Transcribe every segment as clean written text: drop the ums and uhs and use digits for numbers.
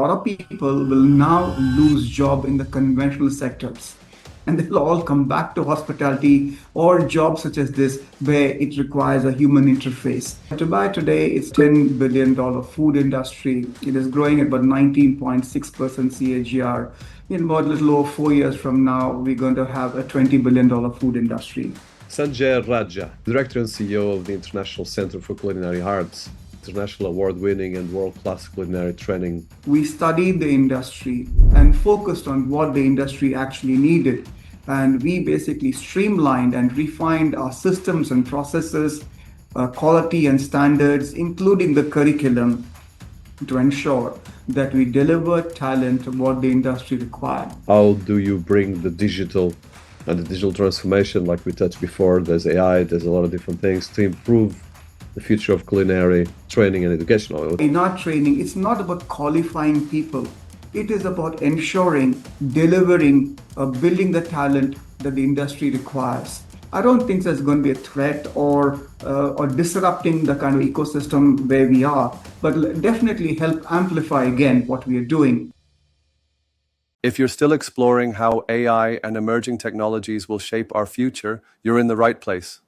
lot of people will now lose job in the conventional sectors, and they'll all come back to hospitality or jobs such as this where it requires a human interface. Dubai today is $10 billion food industry. It is growing at about 19.6% CAGR. In about a little over 4 years from now, we're going to have a $20 billion food industry. Sunjeh Raja, Director and CEO of the International Center for Culinary Arts, international award-winning and world-class culinary training. We studied the industry and focused on what the industry actually needed. And we basically streamlined and refined our systems and processes, quality and standards, including the curriculum, to ensure that we deliver talent what the industry required. How do you bring the digital and the digital transformation, like we touched before? There's AI, there's a lot of different things to improve the future of culinary training and education. In our training, it's not about qualifying people. It is about ensuring, delivering, building the talent that the industry requires. I don't think there's going to be a threat or disrupting the kind of ecosystem where we are, but definitely help amplify again what we are doing. If you're still exploring how AI and emerging technologies will shape our future, you're in the right place.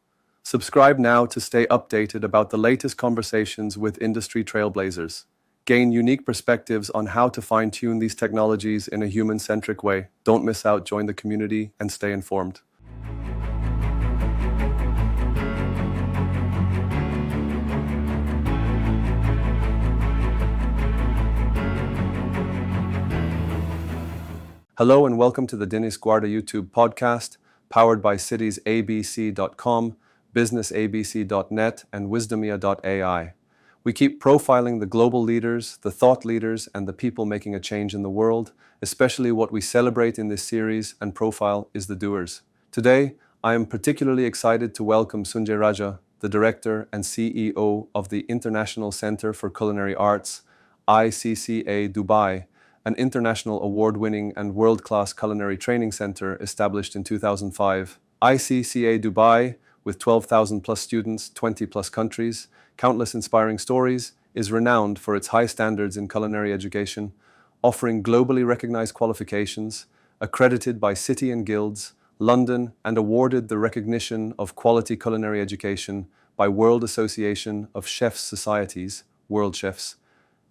Subscribe now to stay updated about the latest conversations with industry trailblazers. Gain unique perspectives on how to fine-tune these technologies in a human-centric way. Don't miss out, join the community, and stay informed. Hello and welcome to the Dinis Guarda YouTube podcast, powered by citiesabc.com, businessabc.net, and wisdomia.ai. We keep profiling the global leaders, the thought leaders, and the people making a change in the world, especially what we celebrate in this series and profile is the doers. Today, I am particularly excited to welcome Sunjeh Raja, the Director and CEO of the International Center for Culinary Arts, ICCA Dubai, an international award-winning and world-class culinary training center established in 2005. ICCA Dubai, with 12,000 plus students, 20 plus countries, countless inspiring stories, is renowned for its high standards in culinary education, offering globally recognized qualifications, accredited by City and Guilds, London, and awarded the recognition of Quality Culinary Education by World Association of Chefs Societies, WorldChefs,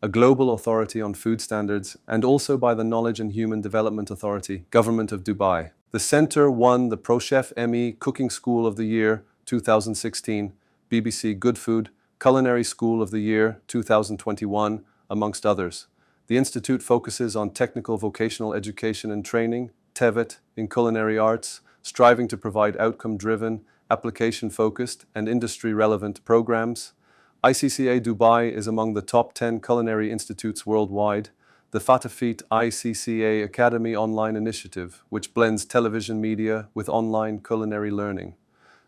a global authority on food standards, and also by the Knowledge and Human Development Authority, Government of Dubai. The center won the ProChef Emmy Cooking School of the Year 2016, BBC Good Food Culinary School of the Year 2021, amongst others. The institute focuses on technical vocational education and training, TEVET, in culinary arts, striving to provide outcome-driven, application-focused, and industry-relevant programs. ICCA Dubai is among the top 10 culinary institutes worldwide. The Fatafit ICCA Academy online initiative, which blends television media with online culinary learning.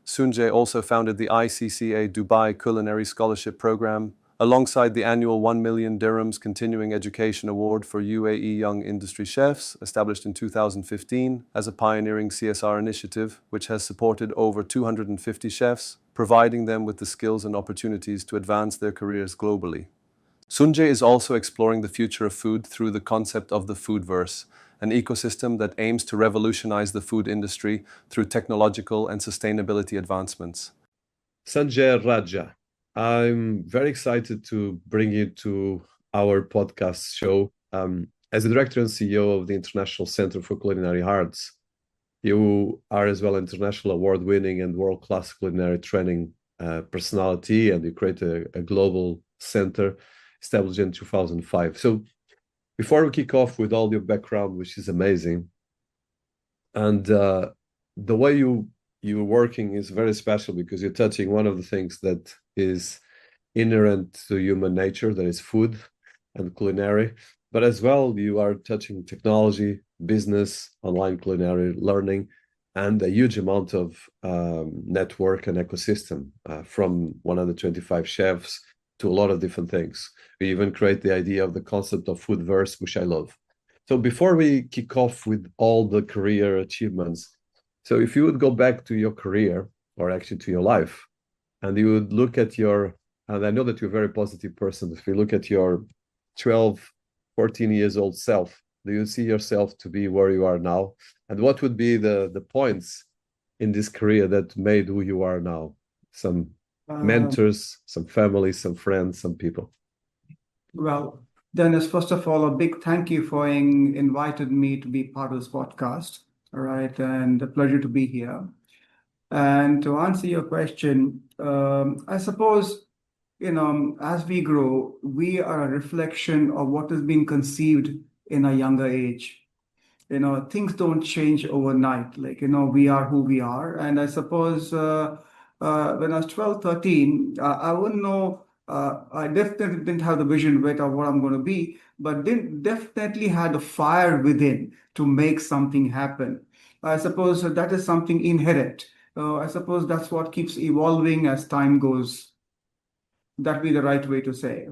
Sunjeh also founded the ICCA Dubai Culinary Scholarship Program, alongside the annual 1 million dirhams Continuing Education Award for UAE Young Industry Chefs, established in 2015 as a pioneering CSR initiative, which has supported over 250 chefs, providing them with the skills and opportunities to advance their careers globally. Sunjeh is also exploring the future of food through the concept of the Foodverse, an ecosystem that aims to revolutionize the food industry through technological and sustainability advancements. Sunjeh Raja, I'm very excited to bring you to our podcast show. As the Director and CEO of the International Center for Culinary Arts, you are as well an international award-winning and world-class culinary training personality, and you create a global center established in 2005. So before we kick off with all your background, which is amazing, and the way you're working is very special because you're touching one of the things that is inherent to human nature, that is food and culinary, but as well you are touching technology, business, online culinary learning, and a huge amount of network and ecosystem from 125 chefs to a lot of different things. We even create the idea of the concept of Foodverse, which I love. So before we kick off with all the career achievements, so if you would go back to your career, or actually to your life, and you would look at your, and I know that you're a very positive person, if you look at your 12 14 years old self, do you see yourself to be where you are now? And what would be the points in this career that made who you are now? Some mentors, some family, some friends, some people. Well, Dennis, first of all, a big thank you for invited me to be part of this podcast. All right, and a pleasure to be here. And to answer your question, I suppose, as we grow, we are a reflection of what is being conceived in a younger age. Things don't change overnight. We are who we are. And I suppose when I was 12, 13, I wouldn't know. I definitely didn't have the vision yet of what I'm going to be, but definitely had a fire within to make something happen. I suppose that is something inherent. I suppose that's what keeps evolving as time goes. That'd be the right way to say.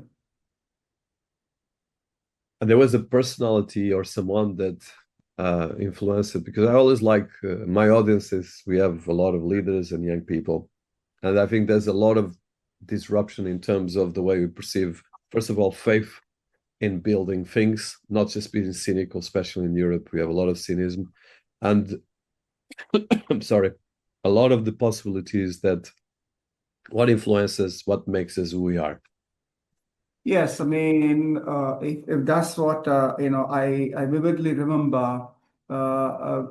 And there was a personality or someone that influenced it, because I always like my audiences. We have a lot of leaders and young people, and I think there's a lot of disruption in terms of the way we perceive, first of all, faith in building things, not just being cynical, especially in Europe. We have a lot of cynicism, and I'm sorry, a lot of the possibilities that what influences, what makes us who we are. Yes, I mean, if that's what I vividly remember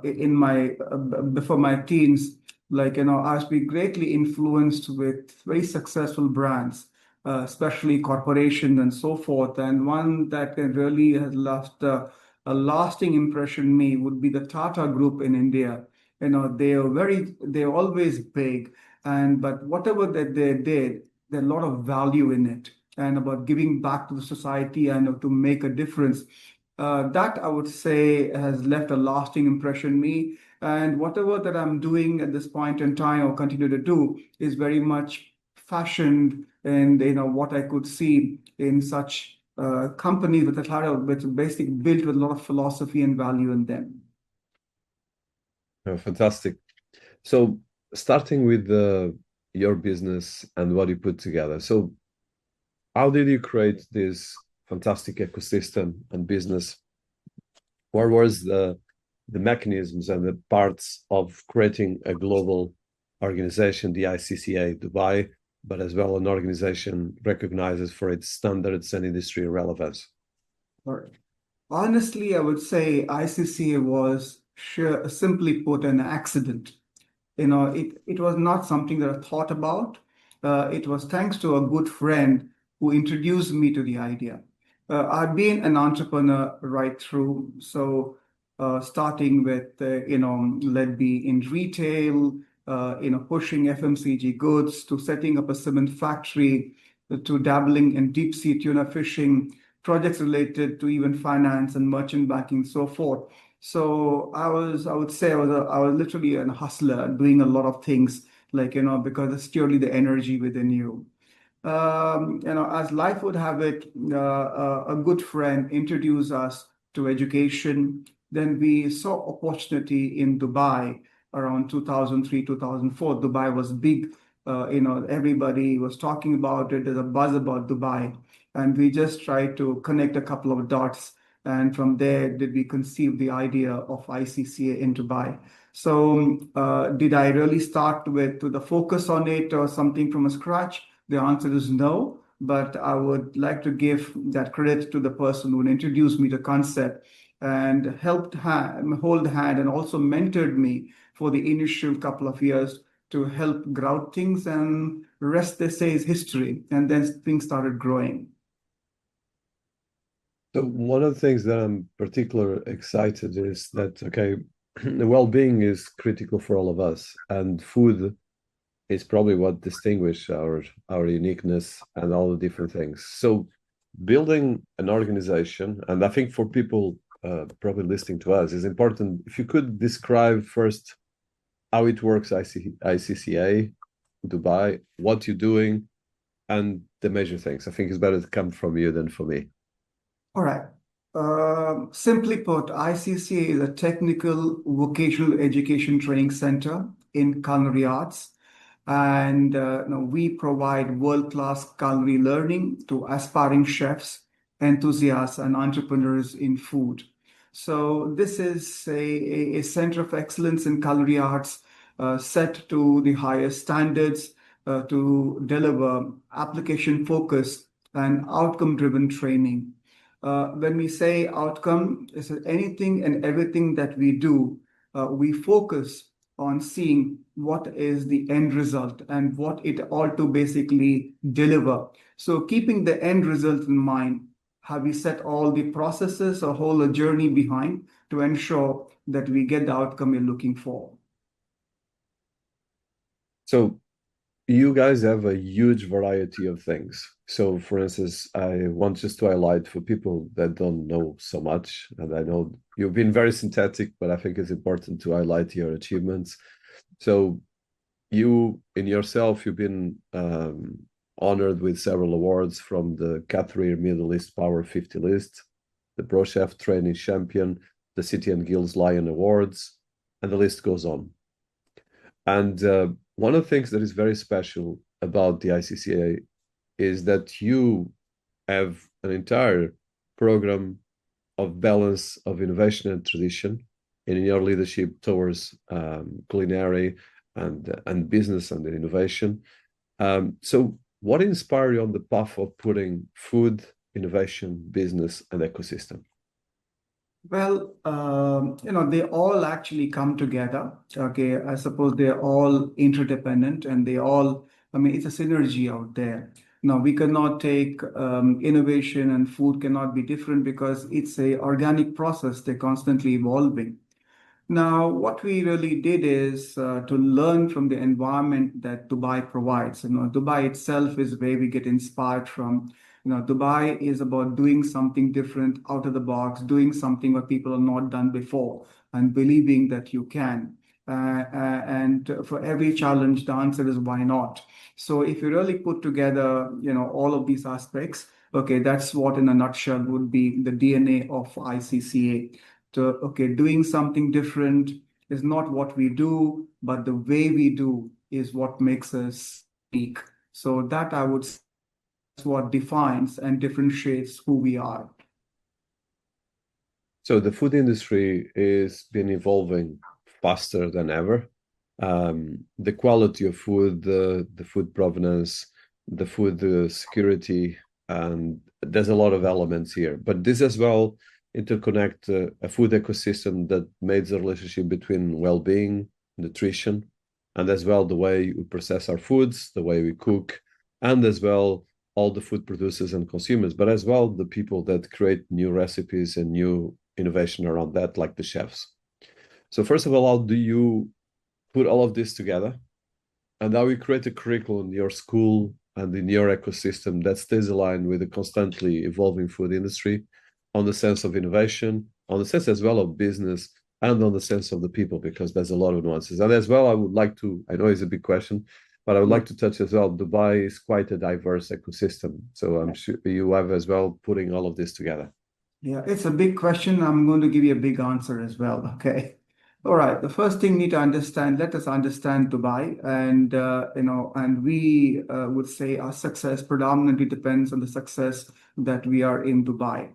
in my before my teens, I was being greatly influenced with very successful brands, especially corporations and so forth. And one that really has left a lasting impression on me would be the Tata Group in India. They're always big, but whatever that they did, there's a lot of value in it and about giving back to the society and to make a difference. That I would say has left a lasting impression on me. And whatever that I'm doing at this point in time or continue to do is very much fashioned and what I could see in such companies with basically built with a lot of philosophy and value in them. Oh, fantastic. So starting with your business and what you put together. So how did you create this fantastic ecosystem and business? What was the mechanisms and the parts of creating a global organization, the ICCA Dubai, but as well an organization recognized for its standards and industry relevance? Right. Honestly, I would say ICCA was simply put an accident. It was not something that I thought about. It was thanks to a good friend who introduced me to the idea. I've been an entrepreneur right through. So starting with, let be in retail, pushing FMCG goods to setting up a cement factory to dabbling in deep sea tuna fishing, projects related to even finance and merchant banking, so forth. So I would say I was literally a hustler doing a lot of things because it's purely the energy within you. As life would have it, a good friend introduced us to education. Then we saw opportunity in Dubai around 2003, 2004. Dubai was big. Everybody was talking about it. There's a buzz about Dubai. And we just tried to connect a couple of dots. And from there, did we conceive the idea of ICCA in Dubai. So did I really start with the focus on it or something from scratch? The answer is no, but I would like to give that credit to the person who introduced me to the concept and helped hold the hand and also mentored me for the initial couple of years to help grout things, and rest, they say, is history. And then things started growing. So one of the things that I'm particularly excited is that, okay, the well-being is critical for all of us, and food is probably what distinguishes our uniqueness and all the different things. So building an organization, and I think for people probably listening to us, is important. If you could describe first how it works, ICCA, Dubai, what you're doing, and the major things. I think it's better to come from you than from me. All right. Simply put, ICCA is a technical vocational education training center in Culinary Arts. And we provide world-class culinary learning to aspiring chefs enthusiasts and entrepreneurs in food. So this is a center of excellence in culinary arts, set to the highest standards to deliver application-focused and outcome-driven training. When we say outcome, it's anything and everything that we do, we focus on seeing what is the end result and what it ought to basically deliver. So keeping the end result in mind, have we set all the processes, a whole journey behind to ensure that we get the outcome we're looking for? So you guys have a huge variety of things. So for instance, I want just to highlight for people that don't know so much, and I know you've been very synthetic, but I think it's important to highlight your achievements. So you, in yourself, you've been honored with several awards from the Qatar Middle East Power 50 list, the WorldChefs Training Champion, the City and Guilds Lion Awards, and the list goes on. And one of the things that is very special about the ICCA is that you have an entire program of balance of innovation and tradition in your leadership towards culinary and business and innovation. So what inspired you on the path of putting food, innovation, business, and ecosystem? Well, they all actually come together. Okay, I suppose they're all interdependent and it's a synergy out there. Now, we cannot take innovation and food cannot be different because it's a organic process. They're constantly evolving. Now, what we really did is to learn from the environment that Dubai provides. Dubai itself is where we get inspired from. Dubai is about doing something different out of the box, doing something what people have not done before, and believing that you can. And for every challenge, the answer is why not? So if you really put together, all of these aspects, okay, that's what in a nutshell would be the DNA of ICCA. Doing something different is not what we do, but the way we do is what makes us unique. So that I would say is what defines and differentiates who we are. So the food industry is been evolving faster than ever. The quality of food, the food provenance, the food security, and there's a lot of elements here. But this as well interconnect a food ecosystem that makes the relationship between well-being, nutrition, and as well the way we process our foods, the way we cook, and as well all the food producers and consumers, but as well the people that create new recipes and new innovation around that, like the chefs. So first of all, how do you put all of this together? And how you create a curriculum in your school and in your ecosystem that stays aligned with the constantly evolving food industry, on the sense of innovation, on the sense as well of business, and on the sense of the people, because there's a lot of nuances. And as well, I would like to, I know it's a big question, but I would like to touch as well, Dubai is quite a diverse ecosystem. So I'm sure you have as well putting all of this together. Yeah, it's a big question. I'm going to give you a big answer as well. Okay. All right. The first thing we need to understand, let us understand Dubai. And we would say our success predominantly depends on the success that we are in Dubai.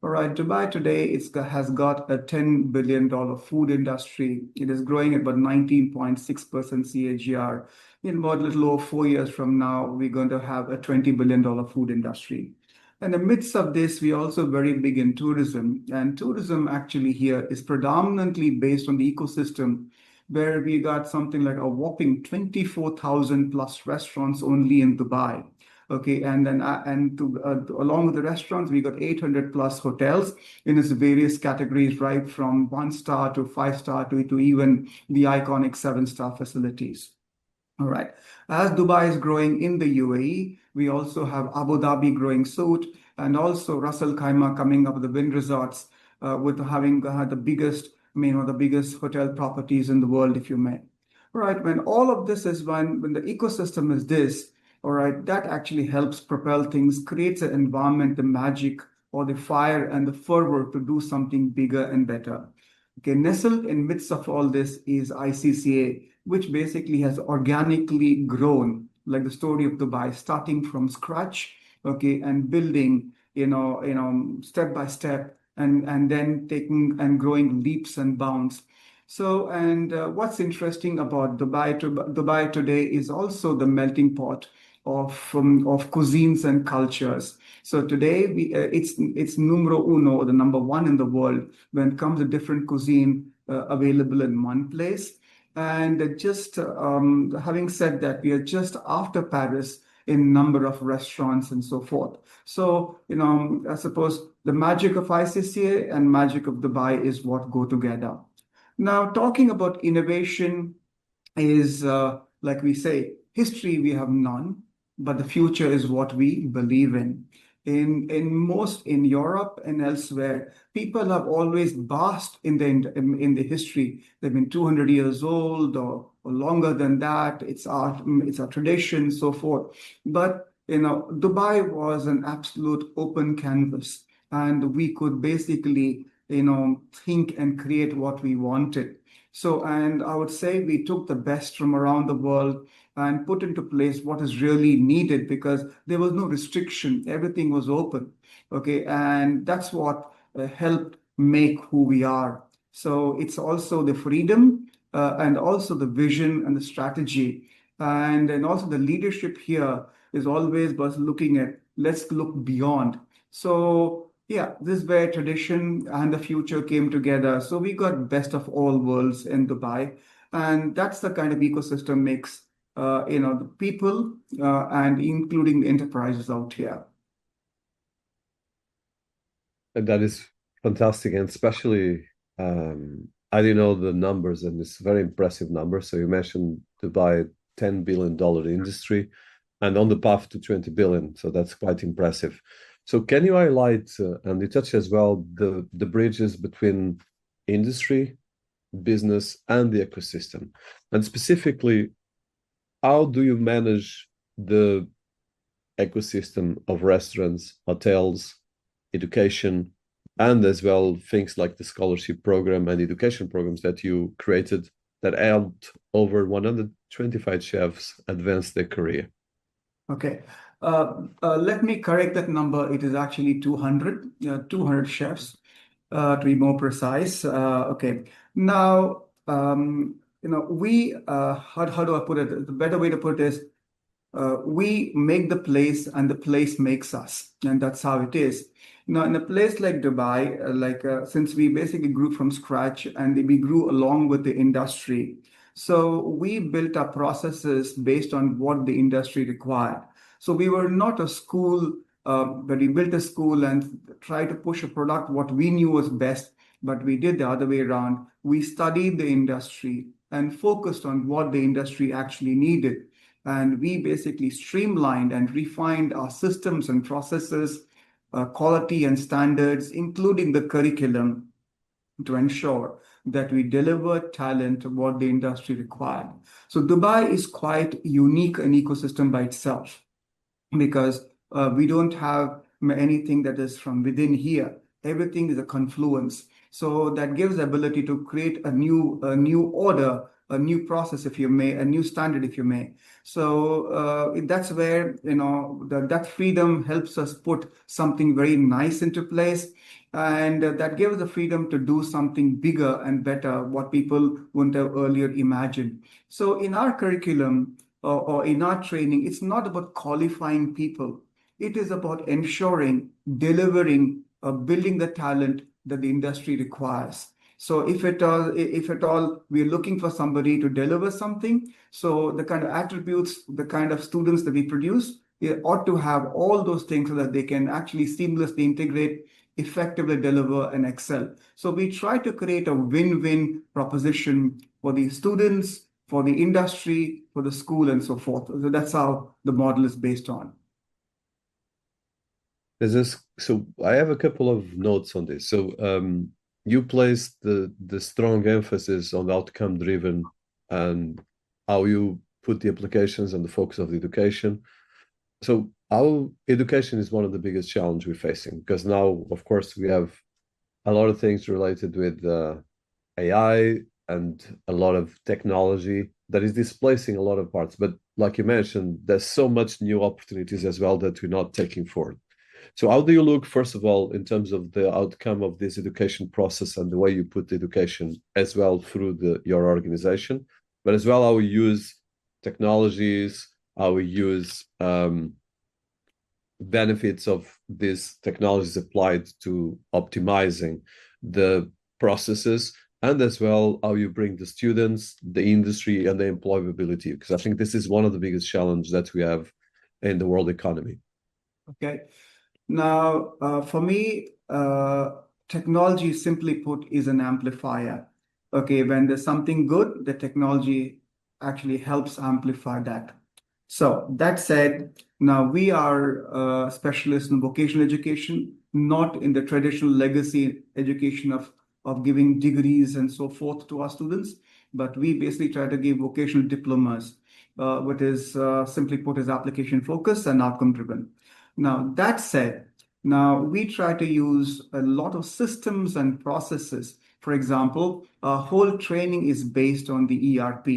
All right, Dubai today has got a $10 billion food industry. It is growing at about 19.6% CAGR. In about a little over 4 years from now, we're going to have a $20 billion food industry. In the midst of this, we're also very big in tourism. And tourism actually here is predominantly based on the ecosystem, where we got something like a whopping 24,000 plus restaurants only in Dubai. Okay, and then along with the restaurants, we got 800 plus hotels in its various categories, right from 1-star to 5-star to even the iconic 7-star facilities. All right. As Dubai is growing in the UAE, we also have Abu Dhabi growing suit, and also Ras Al Khaimah coming up with the wind resorts, with having the biggest, the biggest hotel properties in the world, if you may. All right. When all of this is when the ecosystem is this. All right, that actually helps propel things, creates an environment, the magic or the fire and the fervor to do something bigger and better. Okay, nestled in midst of all this is ICCA, which basically has organically grown, like the story of Dubai, starting from scratch, okay, and building step by step, and then taking and growing leaps and bounds. So, and what's interesting about Dubai today is also the melting pot of cuisines and cultures. So today it's numero uno, the number one in the world when it comes to different cuisine available in one place. And just having said that, we are just after Paris in number of restaurants and so forth. So, I suppose the magic of ICCA and magic of Dubai is what go together. Now, talking about innovation is, like we say, history we have none, but the future is what we believe in. In Europe and elsewhere, people have always basked in the history. They've been 200 years old or longer than that. It's our tradition, so forth. But Dubai was an absolute open canvas, and we could basically think and create what we wanted. So, and I would say we took the best from around the world and put into place what is really needed, because there was no restriction. Everything was open. Okay. And that's what helped make who we are. So it's also the freedom and also the vision and the strategy. And also the leadership here is always was looking at, let's look beyond. So yeah, this is where tradition and the future came together. So we got best of all worlds in Dubai. And that's the kind of ecosystem makes the people and including the enterprises out here. And that is fantastic, and especially I didn't know the numbers, and it's a very impressive number. So you mentioned Dubai, $10 billion industry, and on the path to 20 billion. So that's quite impressive. So can you highlight, and you touch as well, the bridges between industry, business, and the ecosystem? And specifically, how do you manage the ecosystem of restaurants, hotels, education, and as well things like the scholarship program and education programs that you created that helped over 125 chefs advance their career? Okay. Let me correct that number. It is actually 200 chefs, to be more precise. Okay. Now, how do I put it? The better way to put it is, we make the place and the place makes us. And that's how it is. Now, in a place like Dubai, since we basically grew from scratch and we grew along with the industry, so we built our processes based on what the industry required. So we were not a school, but we built a school and tried to push a product, what we knew was best, but we did the other way around. We studied the industry and focused on what the industry actually needed. And we basically streamlined and refined our systems and processes, quality and standards, including the curriculum, to ensure that we deliver talent what the industry required. So Dubai is quite unique an ecosystem by itself, because we don't have anything that is from within here. Everything is a confluence. So that gives the ability to create a new order, a new process, if you may, a new standard, if you may. So that's where that freedom helps us put something very nice into place, and that gives the freedom to do something bigger and better, what people wouldn't have earlier imagined. So in our curriculum or in our training, it's not about qualifying people. It is about ensuring, delivering, building the talent that the industry requires. So if at all we're looking for somebody to deliver something, so the kind of attributes, the kind of students that we produce, we ought to have all those things so that they can actually seamlessly integrate, effectively deliver, and excel. So we try to create a win-win proposition for the students, for the industry, for the school, and so forth. So that's how the model is based on. So I have a couple of notes on this. So you placed the strong emphasis on outcome driven and how you put the applications and the focus of the education. So our education is one of the biggest challenges we're facing, because now, of course, we have a lot of things related with AI and a lot of technology that is displacing a lot of parts. But like you mentioned, there's so much new opportunities as well that we're not taking forward. So how do you look, first of all, in terms of the outcome of this education process and the way you put education as well through your organization, but as well how we use technologies, how we use benefits of these technologies applied to optimizing the processes, and as well how you bring the students, the industry, and the employability, because I think this is one of the biggest challenges that we have in the world economy. Okay. Now, for me, technology, simply put, is an amplifier. Okay, when there's something good, the technology actually helps amplify that. So that said, now we are specialists in vocational education, not in the traditional legacy education of giving degrees and so forth to our students, but we basically try to give vocational diplomas, what is simply put is application focused and outcome driven. Now, that said, now we try to use a lot of systems and processes. For example, our whole training is based on the ERP.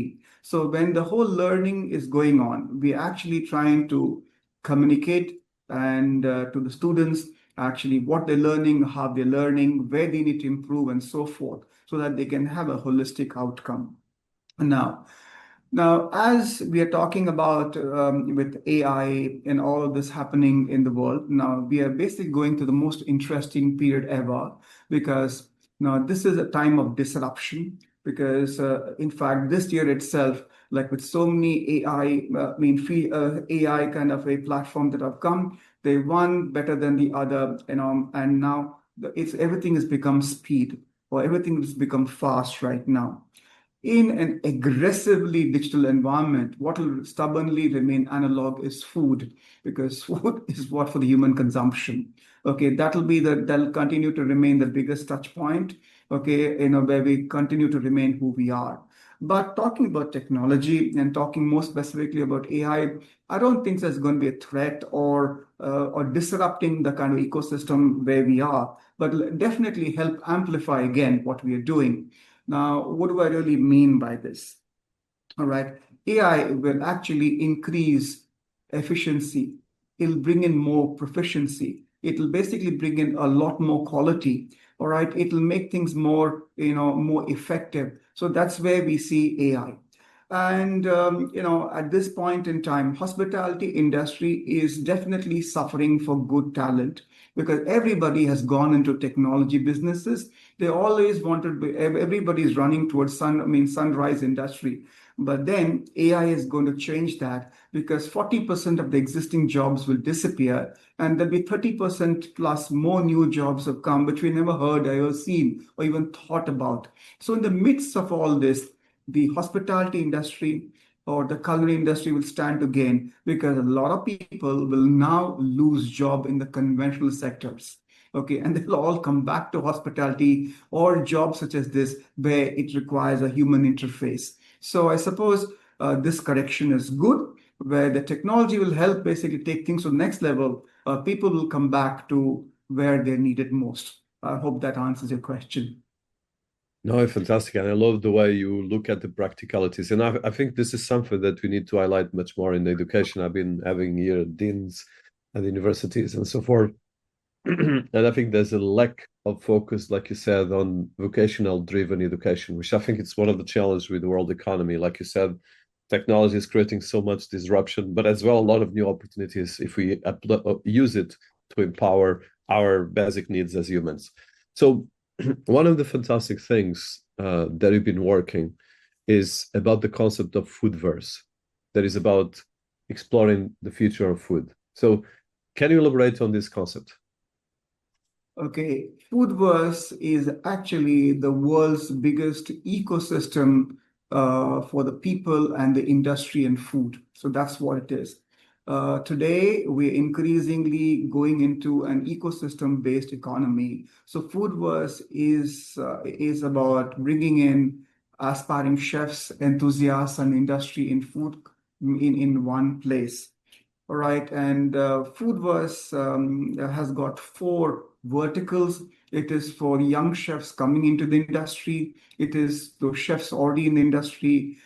So when the whole learning is going on, we're actually trying to communicate and to the students actually what they're learning, how they're learning, where they need to improve, and so forth, so that they can have a holistic outcome. Now, as we are talking about with AI and all of this happening in the world, now we are basically going through the most interesting period ever, because now this is a time of disruption. Because in fact, this year itself, like with so many AI, AI kind of a platform that have come, they one better than the other, and now everything has become speed, or everything has become fast right now. In an aggressively digital environment, what will stubbornly remain analog is food, because food is what for the human consumption. Okay, that'll continue to remain the biggest touch point. Okay, where we continue to remain who we are. But talking about technology and talking more specifically about AI, I don't think there's going to be a threat or disrupting the kind of ecosystem where we are, but definitely help amplify again what we are doing. Now, what do I really mean by this? All right, AI will actually increase efficiency. It'll bring in more proficiency. It'll basically bring in a lot more quality. All right, it'll make things more, more effective. So that's where we see AI. And at this point in time, hospitality industry is definitely suffering for good talent, because everybody has gone into technology businesses. They always everybody's running towards sunrise industry. But then AI is going to change that, because 40% of the existing jobs will disappear, and there'll be 30% plus more new jobs have come, which we never heard, ever seen, or even thought about. So in the midst of all this, the hospitality industry or the culinary industry will stand to gain, because a lot of people will now lose job in the conventional sectors. Okay, and they'll all come back to hospitality or jobs such as this, where it requires a human interface. So I suppose this correction is good, where the technology will help basically take things to the next level. People will come back to where they're needed most. I hope that answers your question. No, fantastic. And I love the way you look at the practicalities. And I think this is something that we need to highlight much more in education. I've been having here deans at universities and so forth. And I think there's a lack of focus, like you said, on vocational driven education, which I think it's one of the challenges with the world economy. Like you said, technology is creating so much disruption, but as well, a lot of new opportunities if we use it to empower our basic needs as humans. So one of the fantastic things that we've been working is about the concept of Foodverse, that is about exploring the future of food. So can you elaborate on this concept? Okay, Foodverse is actually the world's biggest ecosystem for the people and the industry and food. So that's what it is. Today, we're increasingly going into an ecosystem-based economy. So Foodverse is about bringing in aspiring chefs, enthusiasts, and industry in food in one place. All right, and Foodverse has got 4 verticals. It is for young chefs coming into the industry. It is those chefs already in the industry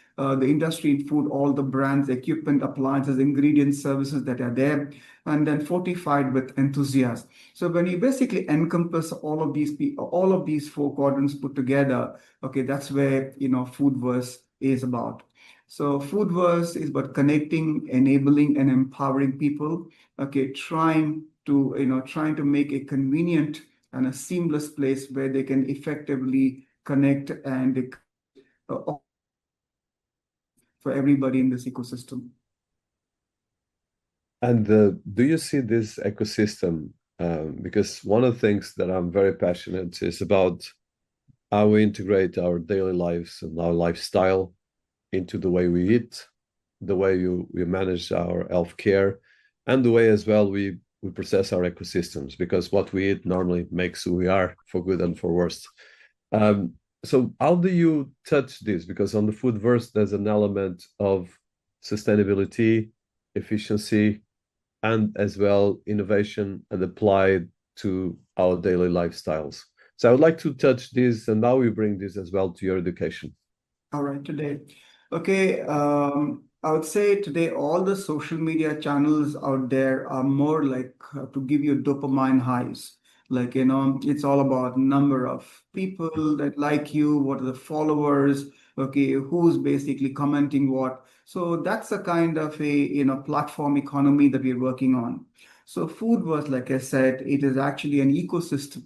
in food, all the brands, equipment, appliances, ingredients, services that are there. and then fortified with enthusiasm. So when you basically encompass all of these four quadrants put together, okay, that's where Foodverse is about. So Foodverse is about connecting, enabling, and empowering people. Okay, trying to make a convenient and a seamless place where they can effectively connect and for everybody in this ecosystem. And do you see this ecosystem? Because one of the things that I'm very passionate is about how we integrate our daily lives and our lifestyle into the way we eat, the way we manage our healthcare, and the way as well we process our ecosystems, because what we eat normally makes who we are, for good and for worse. So how do you touch this? Because on the Foodverse, there's an element of sustainability, efficiency, and as well innovation and applied to our daily lifestyles. So I would like to touch this and how we bring this as well to your education. All right, today. Okay, I would say today all the social media channels out there are more like to give you dopamine highs. Like, it's all about number of people that like you, what are the followers, okay, who's basically commenting what. So that's a kind of a, platform economy that we're working on. So Foodverse, like I said, it is actually an ecosystem.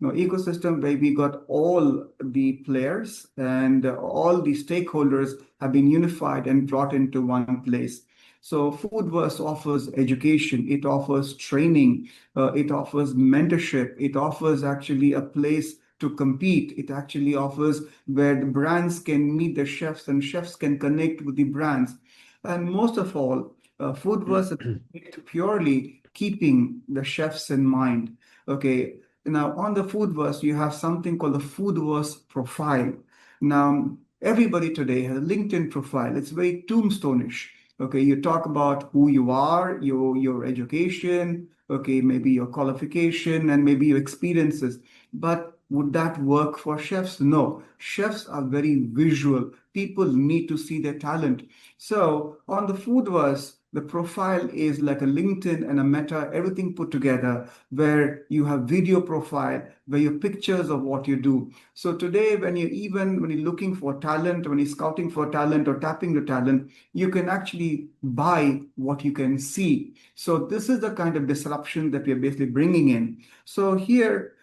Ecosystem where we got all the players and all the stakeholders have been unified and brought into one place. So Foodverse offers education, it offers training, it offers mentorship, it offers actually a place to compete. It actually offers where the brands can meet the chefs and chefs can connect with the brands. And most of all, Foodverse is purely keeping the chefs in mind. Okay, now, on the Foodverse, you have something called the Foodverse profile. Now, everybody today has a LinkedIn profile. It's very tombstone-ish. Okay, you talk about who you are, your education, okay, maybe your qualification, and maybe your experiences. But would that work for chefs? No. Chefs are very visual. People need to see their talent. So on the Foodverse, the profile is like a LinkedIn and a Meta, everything put together, where you have video profile, where you have pictures of what you do. So today, when you're looking for talent, when you're scouting for talent or tapping the talent, you can actually buy what you can see. So this is the kind of disruption that we're basically bringing in. So here,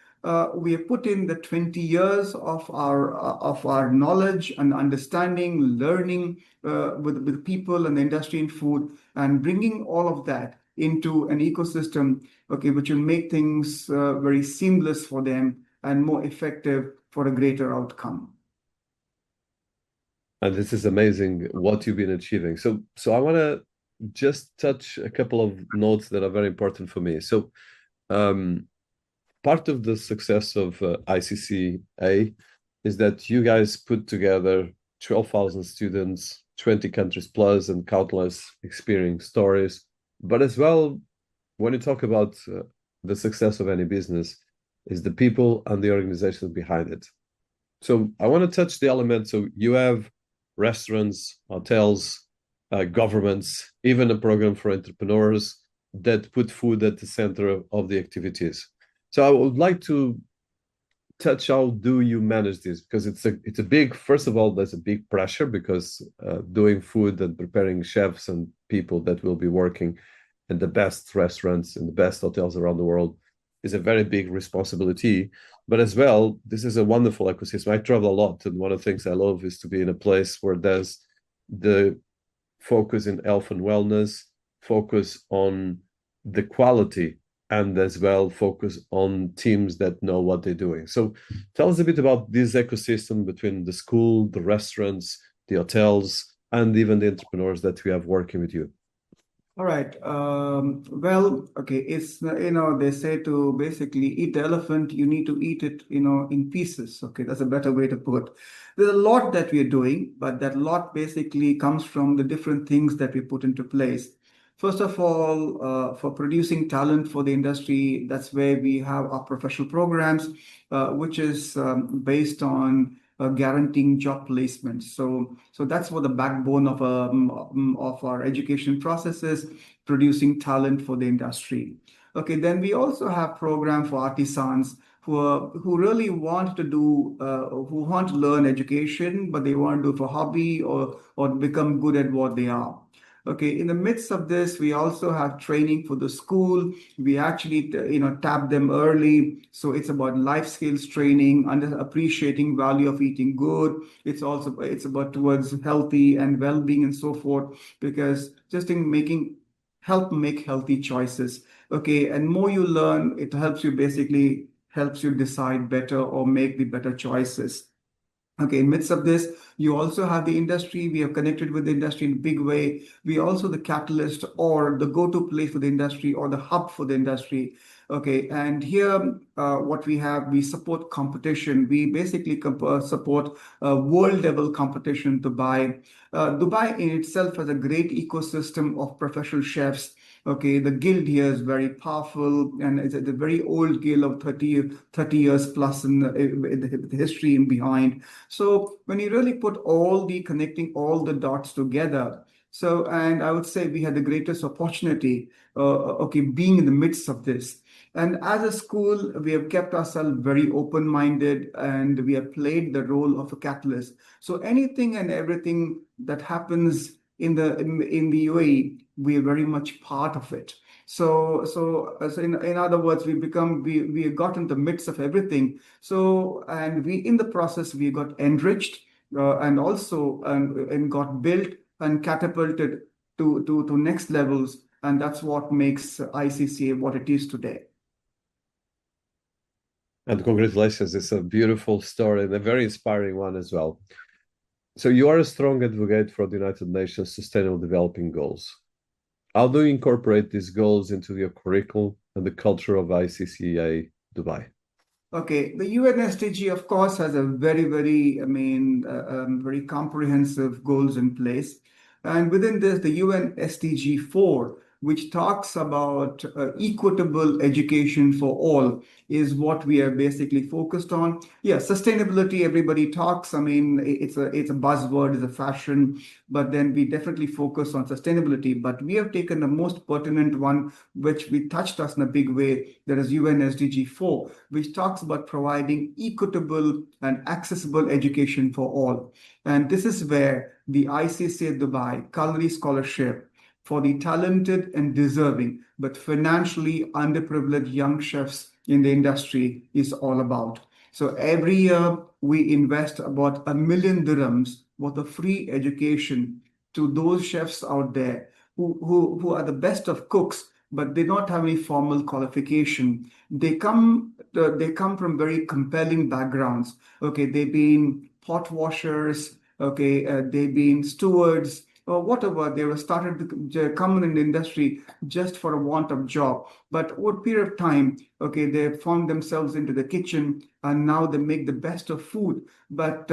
we have put in the 20 years of our knowledge and understanding, learning with people and the industry in food, and bringing all of that into an ecosystem, okay, which will make things very seamless for them and more effective for a greater outcome. And this is amazing what you've been achieving. So I want to just touch a couple of notes that are very important for me. So part of the success of ICCA is that you guys put together 12,000 students, 20 countries plus, and countless experience stories. But as well, when you talk about the success of any business, is the people and the organizations behind it. So I want to touch the elements. So you have restaurants, hotels, governments, even a program for entrepreneurs that put food at the center of the activities. So I would like to touch how do you manage this, because it's a big, first of all, there's a big pressure because doing food and preparing chefs and people that will be working in the best restaurants and the best hotels around the world is a very big responsibility. But as well, this is a wonderful ecosystem. I travel a lot, and one of the things I love is to be in a place where there's the focus in health and wellness, focus on the quality, and as well focus on teams that know what they're doing. So tell us a bit about this ecosystem between the school, the restaurants, the hotels, and even the entrepreneurs that we have working with you. All right. Well, okay. It's, they say to basically eat the elephant, you need to eat it, in pieces. Okay. That's a better way to put. There's a lot that we're doing, but that lot basically comes from the different things that we put into place. First of all, for producing talent for the industry, that's where we have our professional programs, which is based on guaranteeing job placement. So that's what the backbone of our education process is, producing talent for the industry. Okay, then we also have program for artisans who really want to do who want to learn education, but they want to do it for hobby or become good at what they are. Okay, in the midst of this, we also have training for the school. We actually, tap them early. So it's about life skills training, under appreciating value of eating good. It's about towards healthy and well-being and so forth, because just in help make healthy choices. Okay, and more you learn, it helps you decide better or make the better choices. Okay, in midst of this, you also have the industry. We have connected with the industry in a big way. We also the catalyst or the go-to place for the industry or the hub for the industry. Okay, and here what we support competition. We basically support world level competition. Dubai in itself has a great ecosystem of professional chefs. Okay, the guild here is very powerful, and it's a very old guild of 30 years plus in the history and behind. So when you really put connecting all the dots together, and I would say we had the greatest opportunity, being in the midst of this. And as a school, we have kept ourselves very open-minded, and we have played the role of a catalyst. So anything and everything that happens in the UAE, we are very much part of it. So in other words, we got in the midst of everything. So, and in the process, we got enriched and also and got built and catapulted to next levels. And that's what makes ICCA what it is today. And congratulations. It's a beautiful story and a very inspiring one as well. So you are a strong advocate for the United Nations Sustainable Development Goals. How do you incorporate these goals into your curriculum and the culture of ICCA Dubai? Okay, the UN SDG, of course, has a very, very, very comprehensive goals in place. And within this, the UN SDG 4, which talks about equitable education for all, is what we are basically focused on. Yeah, sustainability, everybody talks. I mean, it's a buzzword, it's a fashion, but then we definitely focus on sustainability. But we have taken the most pertinent one, which we touched us in a big way, that is UN SDG 4, which talks about providing equitable and accessible education for all. And this is where the ICCA Dubai Culinary Scholarship for the talented and deserving, but financially underprivileged young chefs in the industry is all about. So every year we invest about 1 million dirhams worth of free education to those chefs out there who are the best of cooks, but they don't have any formal qualification. They come from very compelling backgrounds. Okay, they've been pot washers. Okay, they've been stewards, or whatever. They were started to come in the industry just for a want of job. But over a period of time, okay, they found themselves into the kitchen, and now they make the best of food. But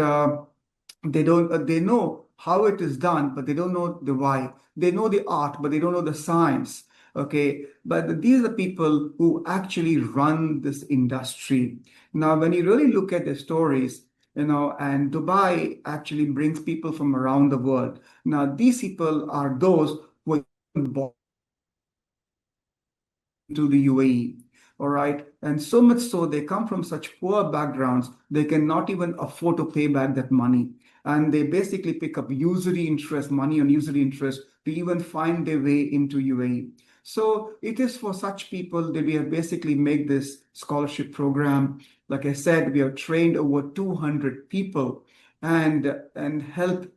they don't. They know how it is done, but they don't know the why. They know the art, but they don't know the science. Okay, but these are people who actually run this industry. Now, when you really look at the stories, and Dubai actually brings people from around the world. Now, these people are those who are born to the UAE. All right. And so much so they come from such poor backgrounds, they cannot even afford to pay back that money. And they basically pick up money on usury interest to even find their way into UAE. So it is for such people that we have basically made this scholarship program. Like I said, we have trained over 200 people and help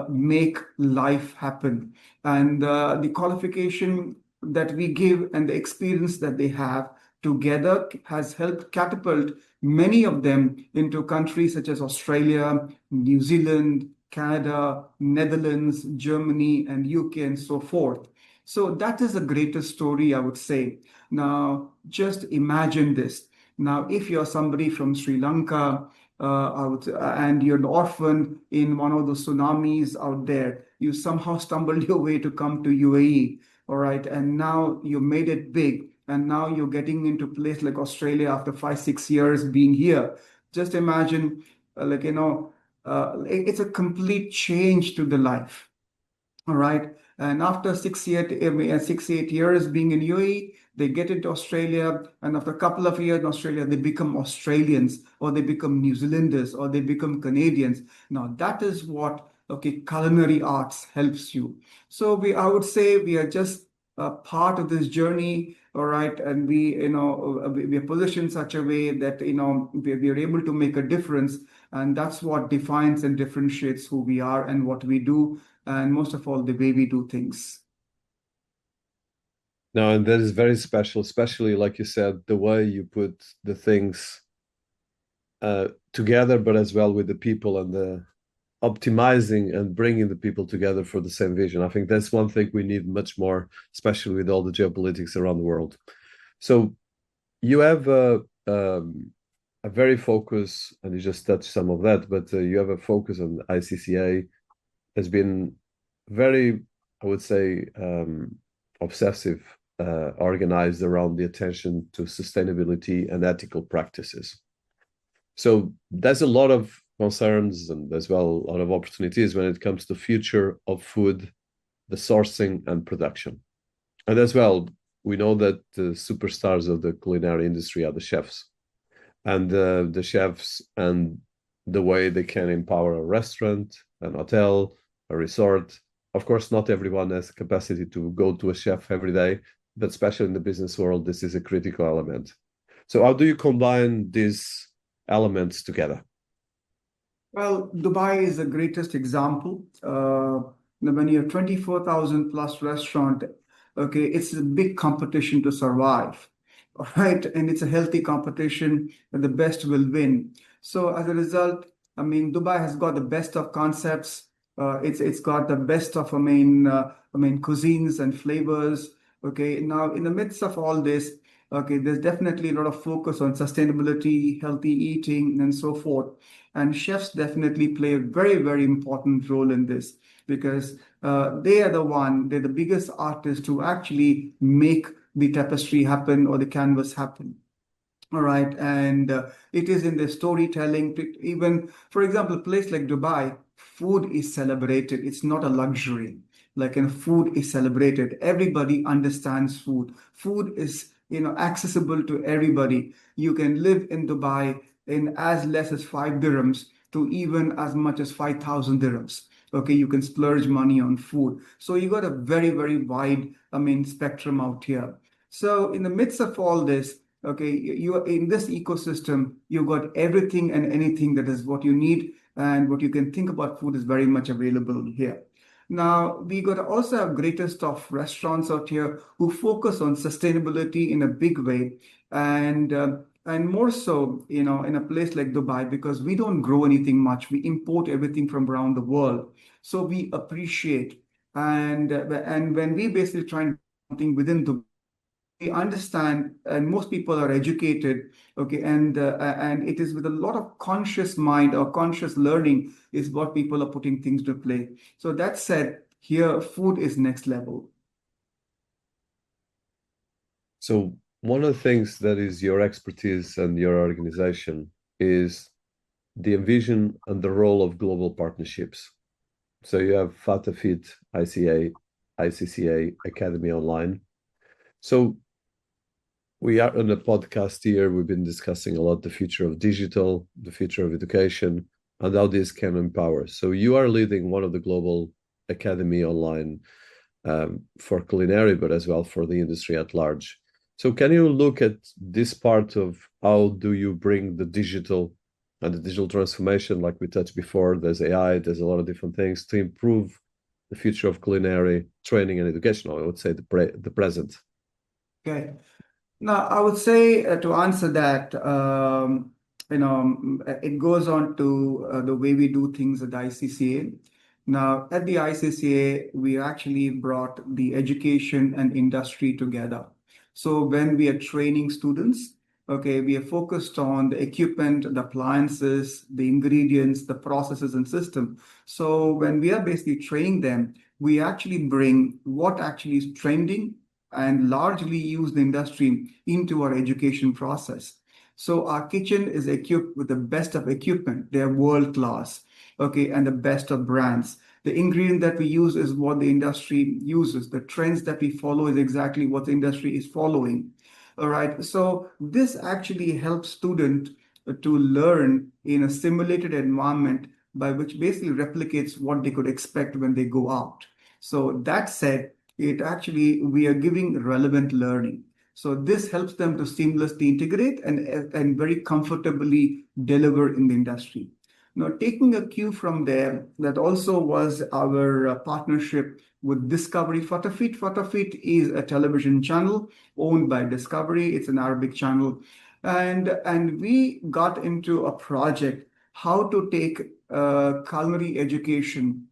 make life happen. And the qualification that we give and the experience that they have together has helped catapult many of them into countries such as Australia, New Zealand, Canada, Netherlands, Germany, and UK, and so forth. So that is the greatest story, I would say. Now, just imagine this. Now, if you're somebody from Sri Lanka, and you're an orphan in one of the tsunamis out there, you somehow stumbled your way to come to UAE, all right? And now you made it big. And now you're getting into a place like Australia after 5-6 years being here. Just imagine like, it's a complete change to the life. All right. And after 6, 8 years being in UAE, they get into Australia. And after a couple of years in Australia, they become Australians, or they become New Zealanders, or they become Canadians. Now, that is what, culinary arts helps you. So I would say we are just a part of this journey. All right. And we are positioned in such a way that, we are able to make a difference. And that's what defines and differentiates who we are and what we do, and most of all, the way we do things. No, and that is very special, especially like you said, the way you put the things together, but as well with the people, and the optimizing and bringing the people together for the same vision. I think that's one thing we need much more, especially with all the geopolitics around the world. So you have a very focus, and you just touched some of that, but you have a focus on ICCA has been very, I would say, obsessive, organized around the attention to sustainability and ethical practices. So there's a lot of concerns and as well a lot of opportunities when it comes to the future of food, the sourcing and production. And as well, we know that the superstars of the culinary industry are the chefs. And the chefs and the way they can empower a restaurant, an hotel, a resort. Of course, not everyone has the capacity to go to a chef every day, but especially in the business world, this is a critical element. So how do you combine these elements together? Well, Dubai is the greatest example. When you have 24,000 plus restaurant, it's a big competition to survive. All right, and it's a healthy competition, and the best will win. So as a result, Dubai has got the best of concepts. It's got the best of cuisines and flavors. Okay, now in the midst of all this, there's definitely a lot of focus on sustainability, healthy eating, and so forth. And chefs definitely play a very, very important role in this, because they're the biggest artists to actually make the tapestry happen or the canvas happen. All right. And it is in the storytelling. Even, for example, a place like Dubai, food is celebrated. It's not a luxury. Food is celebrated. Everybody understands food. Food is, accessible to everybody. You can live in Dubai in as less as 5 dirhams to even as much as 5,000 dirhams. Okay, you can splurge money on food. So you got a very, very wide, spectrum out here. So in the midst of all this, you are in this ecosystem, you've got everything and anything that is what you need and what you can think about food is very much available here. Now, we got to also have greatest of restaurants out here who focus on sustainability in a big way, and more so, in a place like Dubai, because we don't grow anything much. We import everything from around the world. So we appreciate, and when we basically try and do something within Dubai, we understand, and most people are educated, and it is with a lot of conscious mind or conscious learning is what people are putting things to play. So that said, here food is next level. So one of the things that is your expertise and your organization is the vision and the role of global partnerships. So you have FATAFIT, ICA, ICCA Academy Online. So we are on a podcast here. We've been discussing a lot the future of digital, the future of education, and how this can empower. So you are leading one of the global academy online for culinary, but as well for the industry at large. So can you look at this part of how do you bring the digital and the digital transformation, like we touched before, there's AI, there's a lot of different things to improve the future of culinary training and education, or I would say the present. Okay. Now, I would say to answer that, it goes on to the way we do things at the ICCA. Now, at the ICCA, we actually brought the education and industry together. So when we are training students, we are focused on the equipment, the appliances, the ingredients, the processes and system. So when we are basically training them, we actually bring what actually is trending and largely use the industry into our education process. So our kitchen is equipped with the best of equipment. They're world class, okay, and the best of brands. The ingredient that we use is what the industry uses. The trends that we follow is exactly what the industry is following. All right. So this actually helps students to learn in a simulated environment by which basically replicates what they could expect when they go out. So that said, we are giving relevant learning. So this helps them to seamlessly integrate and very comfortably deliver in the industry. Now, taking a cue from there, that also was our partnership with Discovery Fatafit. Fatafit is a television channel owned by Discovery. It's an Arabic channel. And we got into a project how to take culinary education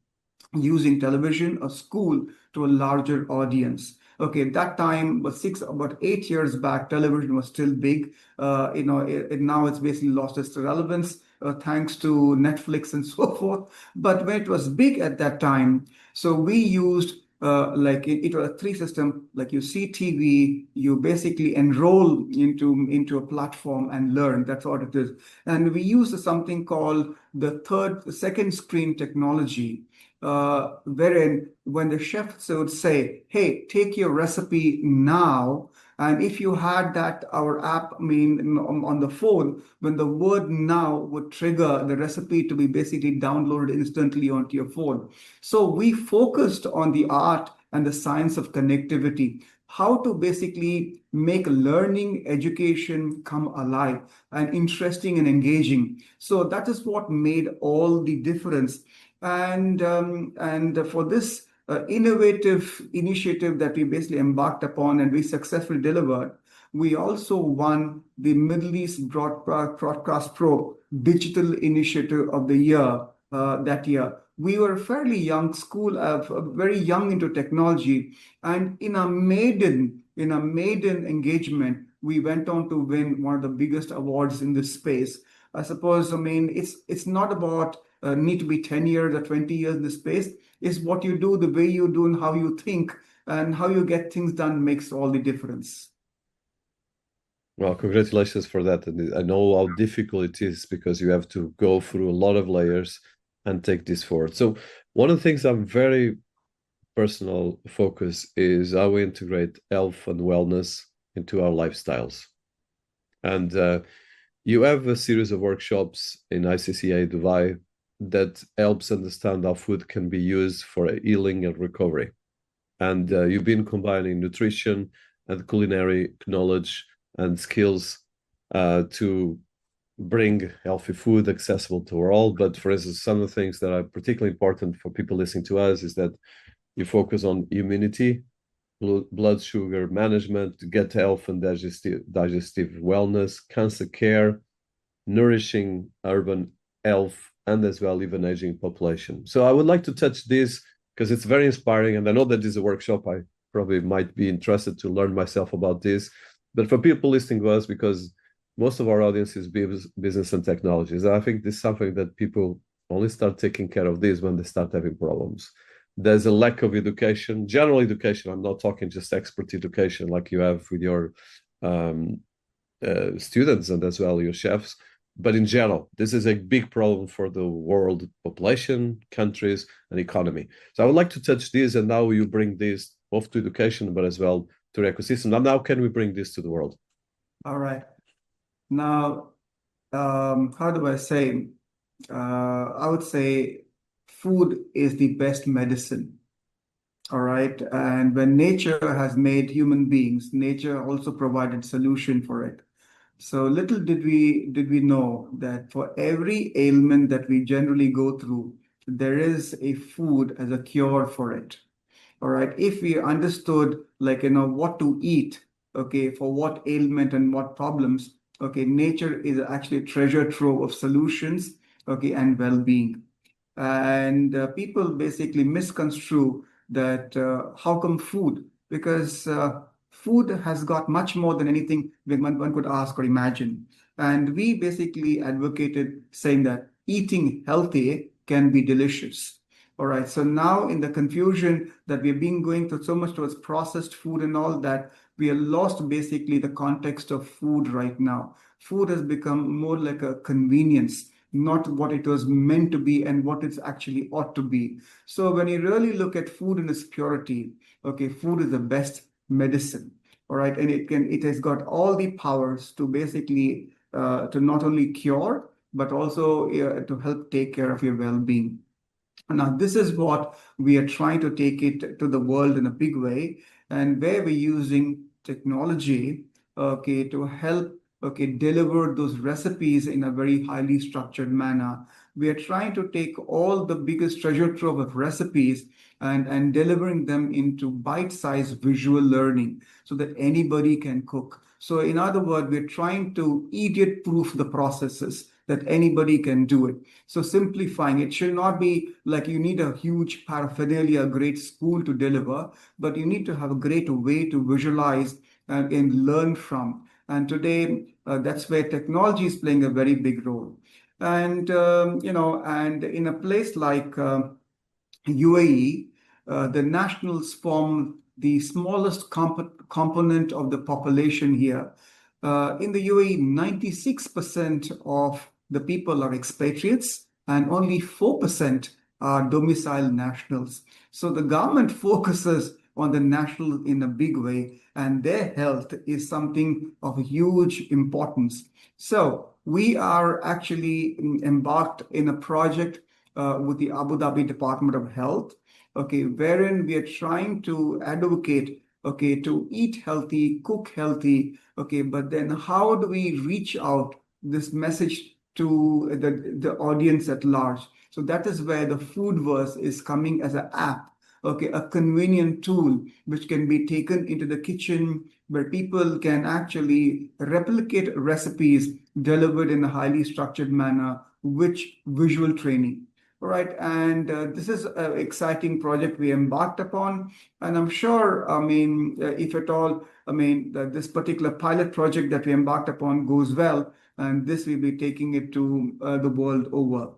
using television, a school, to a larger audience. Okay, that time was about 8 years back, television was still big. Now it's basically lost its relevance thanks to Netflix and so forth. But when it was big at that time, so we used it was a three system, like you see TV, you basically enroll into a platform and learn. That's what it is. And we use something called the second screen technology, wherein when the chefs would say, hey, take your recipe now. And if you had our app, on the phone, when the word now would trigger the recipe to be basically downloaded instantly onto your phone. So we focused on the art and the science of connectivity, how to basically make learning education come alive and interesting and engaging. So that is what made all the difference. And for this innovative initiative that we basically embarked upon and we successfully delivered, we also won the Middle East Broadcast Pro Digital Initiative of the Year that year. We were a fairly young school, very young into technology, and in a maiden engagement, we went on to win one of the biggest awards in this space. I suppose, it's not about need to be 10 years or 20 years in this space. It's what you do, the way you do, and how you think, and how you get things done makes all the difference. Well, congratulations for that. And I know how difficult it is because you have to go through a lot of layers and take this forward. So one of the things I'm very personal focus is how we integrate health and wellness into our lifestyles. And you have a series of workshops in ICCA Dubai that helps understand how food can be used for healing and recovery. And you've been combining nutrition and culinary knowledge and skills to bring healthy food accessible to all. But for instance, some of the things that are particularly important for people listening to us is that you focus on immunity, blood sugar management, gut health and digestive wellness, cancer care, nourishing urban health, and as well even aging population. So I would like to touch this because it's very inspiring, and I know that this is a workshop. I probably might be interested to learn myself about this. But for people listening to us, because most of our audience is business and technologies, I think this is something that people only start taking care of this when they start having problems. There's a lack of education, general education. I'm not talking just expert education like you have with your students and as well your chefs. But in general, this is a big problem for the world population, countries, and economy. So I would like to touch this, and now you bring this both to education, but as well to the ecosystem. And how can we bring this to the world? All right. Now, how do I say? I would say food is the best medicine. All right. And when nature has made human beings, nature also provided solution for it. So little did we know that for every ailment that we generally go through, there is a food as a cure for it. All right. If we understood, what to eat, okay, for what ailment and what problems, okay, nature is actually a treasure trove of solutions, okay, and well-being. And people basically misconstrue that how come food? Because food has got much more than anything one could ask or imagine. And we basically advocated saying that eating healthy can be delicious. All right. So now in the confusion that we've been going through so much towards processed food and all that, we have lost basically the context of food right now. food has become more like a convenience, not what it was meant to be and what it actually ought to be. So when you really look at food and its purity, okay, food is the best medicine, all right, and it has got all the powers to basically to not only cure but also to help take care of your well-being. Now, this is what we are trying to take it to the world in a big way, and where we're using technology, okay, to help, okay, deliver those recipes in a very highly structured manner. We are trying to take all the biggest treasure trove of recipes and delivering them into bite-sized visual learning so that anybody can cook. So, in other words, we're trying to idiot-proof the processes that anybody can do it. So simplifying, it should not be like you need a huge paraphernalia, a great school to deliver, but you need to have a great way to visualize and learn from. And today, that's where technology is playing a very big role. And, and in a place like UAE, the nationals form the smallest component of the population here. In the UAE, 96% of the people are expatriates and only 4% are domicile nationals. So the government focuses on the national in a big way, and their health is something of huge importance. So we are actually embarked in a project with the Abu Dhabi Department of Health, okay, wherein we are trying to advocate, okay, to eat healthy, cook healthy, okay, but then how do we reach out this message to the audience at large? So that is where the Foodverse is coming as an app, okay, a convenient tool which can be taken into the kitchen where people can actually replicate recipes delivered in a highly structured manner with visual training. All right, and this is an exciting project we embarked upon, and I'm sure, I mean, if at all, I mean, this particular pilot project that we embarked upon goes well, and this will be taking it to the world over.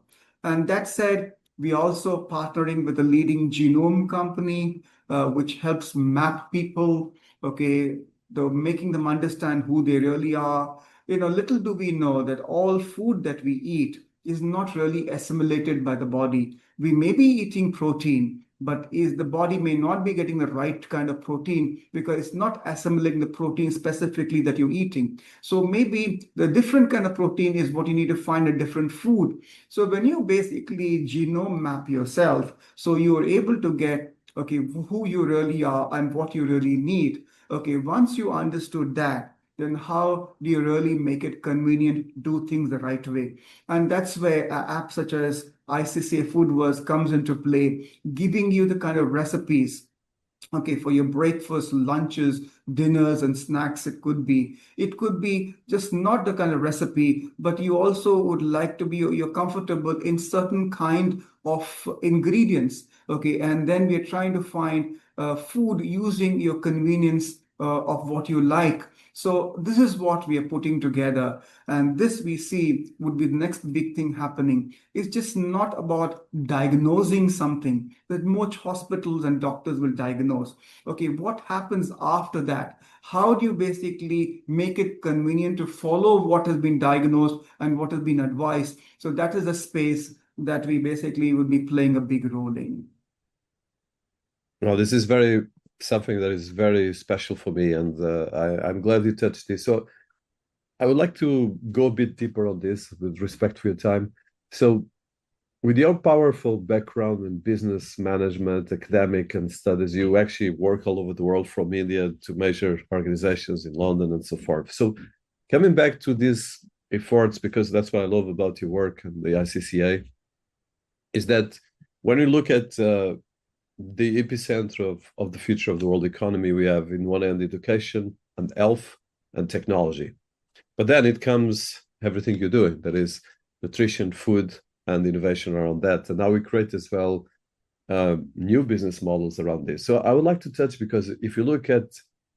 And that said, we also partnering with a leading genome company, which helps map people, okay, making them understand who they really are. You know, little do we know that all food that we eat is not really assimilated by the body. We may be eating protein, but the body may not be getting the right kind of protein because it's not assimilating the protein specifically that you're eating. So maybe the different kind of protein is what you need to find a different food. So when you basically genome map yourself, so you are able to get, okay, who you really are and what you really need. Okay, once you understood that, then how do you really make it convenient, do things the right way? And that's where apps such as ICCA Foodverse comes into play, giving you the kind of recipes, okay, for your breakfast, lunches, dinners, and snacks. It could be just not the kind of recipe, but you also would like to be, you're comfortable in certain kind of ingredients, okay, and then we're trying to find food using your convenience of what you like. So this is what we are putting together, and this we see would be the next big thing happening. It's just not about diagnosing something that most hospitals and doctors will diagnose. Okay, what happens after that? How do you basically make it convenient to follow what has been diagnosed and what has been advised? So that is a space that we basically would be playing a big role in. Well, this is something that is very special for me, and I'm glad you touched this. So I would like to go a bit deeper on this with respect to your time. So with your powerful background in business management, academic and studies, you actually work all over the world, from India to major organizations in London and so forth. So coming back to these efforts, because that's what I love about your work and the ICCA, is that when we look at the epicenter of the future of the world economy, we have in one end education and health and technology. But then it comes everything you're doing, that is nutrition, food, and innovation around that. And now we create as well new business models around this. So I would like to touch, because if you look at,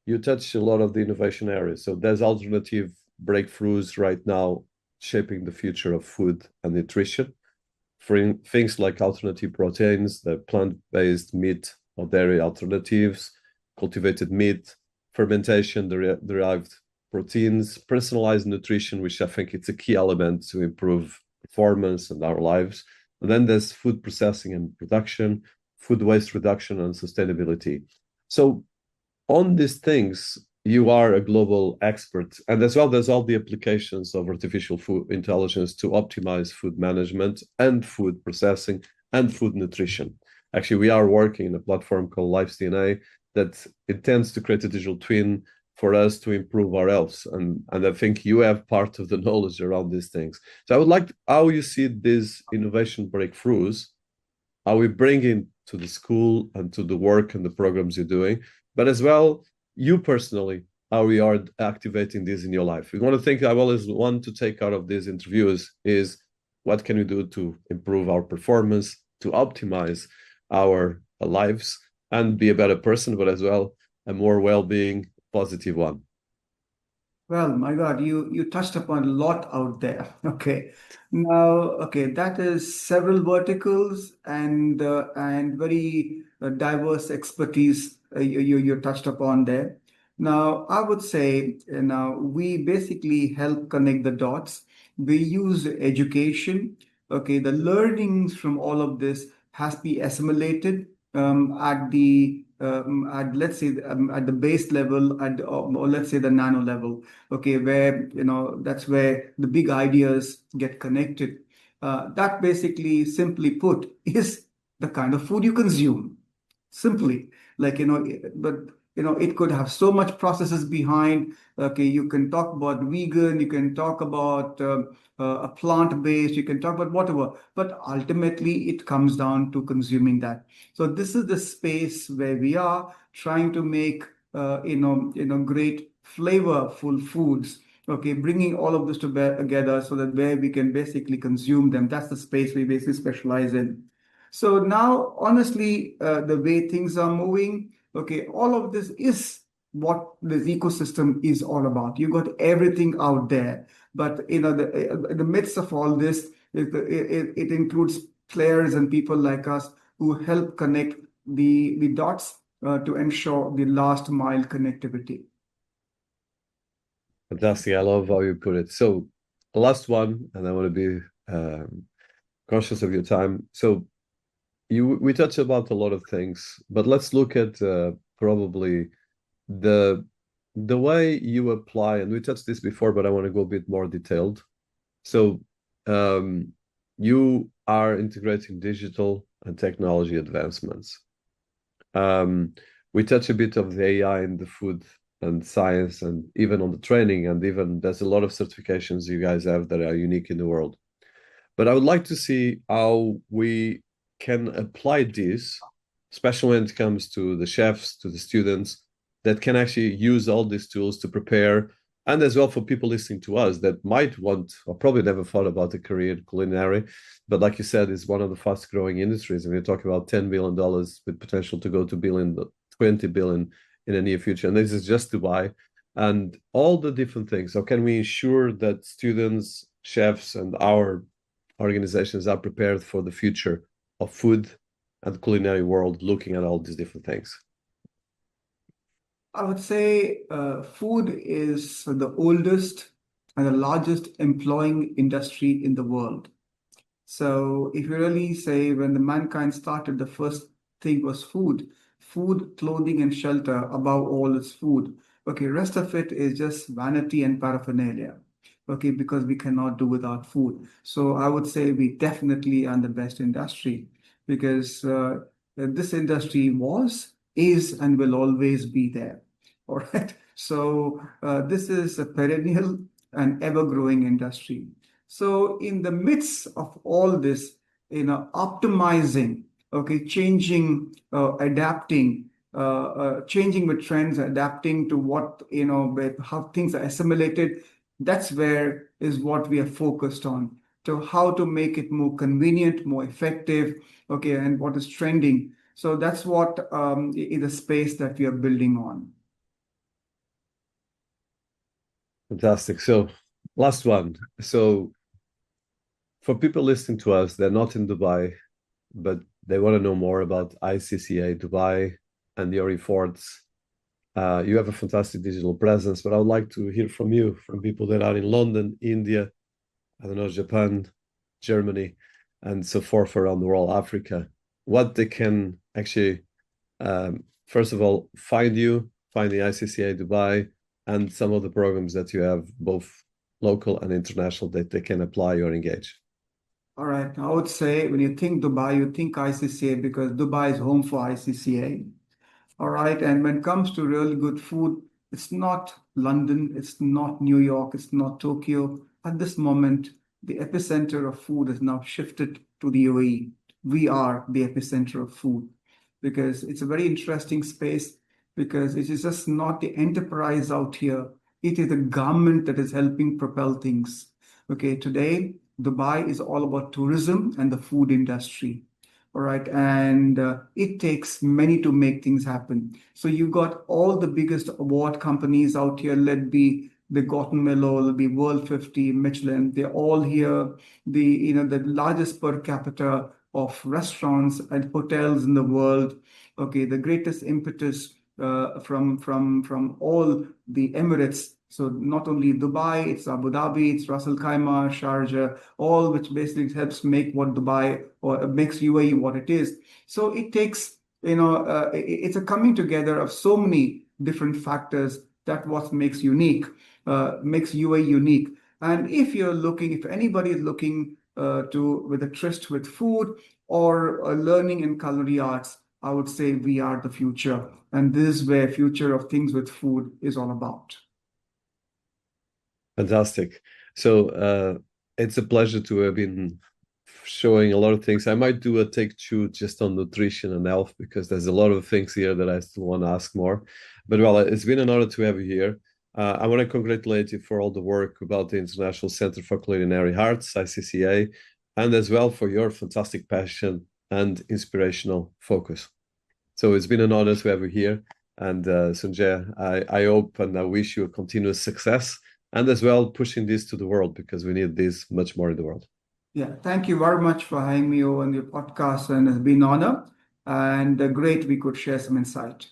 you touch a lot of the innovation areas. So there's alternative breakthroughs right now shaping the future of food and nutrition. For things like alternative proteins, the plant-based meat or dairy alternatives, cultivated meat, fermentation derived proteins, personalized nutrition, which I think it's a key element to improve performance and our lives. And then there's food processing and production, food waste reduction, and sustainability. So on these things, you are a global expert. And as well, there's all the applications of artificial food intelligence to optimize food management and food processing and food nutrition. Actually, we are working in a platform called Life's DNA that intends to create a digital twin for us to improve our health. And I think you have part of the knowledge around these things. So I would like how you see these innovation breakthroughs, how we bring in to the school and to the work and the programs you're doing, but as well, you personally, how you are activating this in your life. We want to think I always want to take out of these interviews is what can we do to improve our performance, to optimize our lives and be a better person, but as well, a more well-being, positive one. Well, my God, you touched upon a lot out there. Okay. Now, okay, that is several verticals and very diverse expertise you touched upon there. Now, I would say now we basically help connect the dots. We use education. Okay, the learnings from all of this has to be assimilated at let's say at the base level or let's say the nano level, okay, where that's where the big ideas get connected. That basically, simply put, is the kind of food you consume. Simply, like but it could have so much processes behind. Okay, you can talk about vegan, you can talk about a plant-based, you can talk about whatever, but ultimately it comes down to consuming that. So this is the space where we are trying to make great flavorful foods. Okay, bringing all of this together so that where we can basically consume them. That's the space we basically specialize in. So now, honestly, the way things are moving, okay, all of this is what this ecosystem is all about. You got everything out there, but in the midst of all this, it includes players and people like us who help connect the dots to ensure the last mile connectivity. Fantastic. I love how you put it. So, the last one, and I want to be conscious of your time. So, we touched about a lot of things, but let's look at probably the way you apply, and we touched this before, but I want to go a bit more detailed. So, you are integrating digital and technology advancements. We touch a bit of the AI in the food and science, and even on the training, and even there's a lot of certifications you guys have that are unique in the world. But I would like to see how we can apply this, especially when it comes to the chefs, to the students, that can actually use all these tools to prepare, and as well for people listening to us that might want, or probably never thought about a career in culinary, but like you said, it's one of the fast growing industries, and we're talking about $10 billion with potential to go to 20 billion in the near future. And this is just Dubai and all the different things. So can we ensure that students, chefs, and our organizations are prepared for the future of food and the culinary world, looking at all these different things? I would say food is the oldest and the largest employing industry in the world. So if you really say when the mankind started, the first thing was food, clothing, and shelter. Above all, is food. Okay, rest of it is just vanity and paraphernalia. Okay, because we cannot do without food. So I would say we definitely are the best industry because this industry was, is, and will always be there. All right. So this is a perennial and ever-growing industry. So in the midst of all this, optimizing, okay, changing, adapting, changing with trends, adapting to what, how things are assimilated, that's where is what we are focused on. So how to make it more convenient, more effective, okay, and what is trending. So that's what is the space that we are building on. Fantastic. So last one. So for people listening to us, they're not in Dubai, but they want to know more about ICCA Dubai and your efforts. You have a fantastic digital presence, but I would like to hear from you, from people that are in London, India, I don't know, Japan, Germany, and so forth around the world, Africa, what they can actually, first of all, find the ICCA Dubai, and some of the programs that you have, both local and international, that they can apply or engage. All right. I would say when you think Dubai, you think ICCA because Dubai is home for ICCA. All right. And when it comes to really good food, it's not London, it's not New York, it's not Tokyo. At this moment, the epicenter of food has now shifted to the UAE. We are the epicenter of food because it's a very interesting space because it is just not the enterprise out here. It is the government that is helping propel things. Okay, today, Dubai is all about tourism and the food industry. All right. And it takes many to make things happen. So you've got all the biggest award companies out here, let be the Gotten Mellow, let be World 50, Michelin. They're all here. The largest per capita of restaurants and hotels in the world. Okay, the greatest impetus from all the Emirates. So not only Dubai, it's Abu Dhabi, it's Ras Al Khaimah, Sharjah, all which basically helps make what Dubai or makes UAE what it is. So it takes, it's a coming together of so many different factors that what makes makes UAE unique. And if anybody is looking with a tryst with food or learning in culinary arts, I would say we are the future. And this is where future of things with food is all about. Fantastic. So it's a pleasure to have been showing a lot of things. I might do a take two just on nutrition and health because there's a lot of things here that I still want to ask more. But well, it's been an honor to have you here. I want to congratulate you for all the work about the International Center for Culinary Arts, ICCA, and as well for your fantastic passion and inspirational focus. So it's been an honor to have you here. And Sunjeh, I hope and I wish you a continuous success and as well pushing this to the world because we need this much more in the world. Yeah, thank you very much for having me on your podcast and it's been an honor and great we could share some insight.